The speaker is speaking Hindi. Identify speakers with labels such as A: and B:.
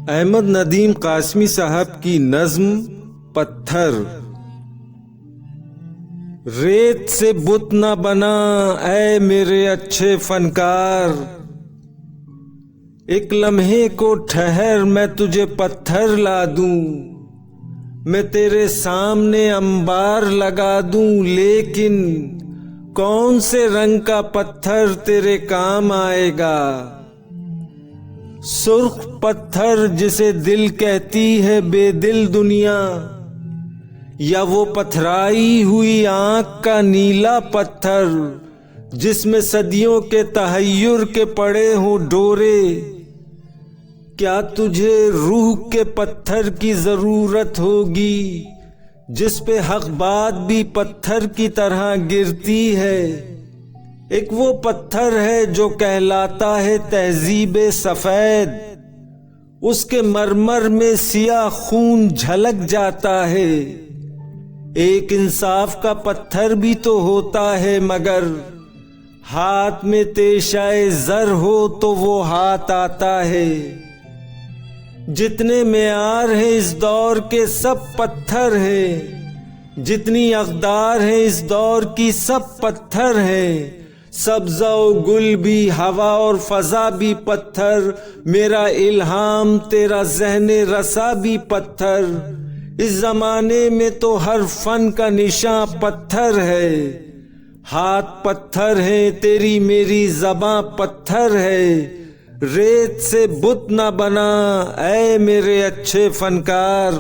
A: अहमद नदीम कासमी साहब की नज्म पत्थर। रेत से बुत न बना ऐ मेरे अच्छे फनकार, एक लम्हे को ठहर मैं तुझे पत्थर ला दूं, मैं तेरे सामने अंबार लगा दूं, लेकिन कौन से रंग का पत्थर तेरे काम आएगा। सुर्ख पत्थर जिसे दिल कहती है बेदिल दुनिया, या वो पथराई हुई आंख का नीला पत्थर जिसमें सदियों के तहय्युर के पड़े हों डोरे। क्या तुझे रूह के पत्थर की जरूरत होगी जिस पे हक बात भी पत्थर की तरह गिरती है। एक वो पत्थर है जो कहलाता है तहजीबे सफेद, उसके मरमर में सिया खून झलक जाता है। एक इंसाफ का पत्थर भी तो होता है, मगर हाथ में तेशाए जर हो तो वो हाथ आता है। जितने मेयार हैं इस दौर के सब पत्थर हैं, जितनी अक़दार है इस दौर की सब पत्थर हैं। सब्ज़ा और गुल भी, हवा और फजा भी पत्थर, मेरा इल्हाम तेरा ज़हने रसा भी पत्थर। इस जमाने में तो हर फन का निशां पत्थर है। हाथ पत्थर है, तेरी मेरी ज़बां पत्थर है। रेत से बुत न बना ऐ मेरे अच्छे फनकार।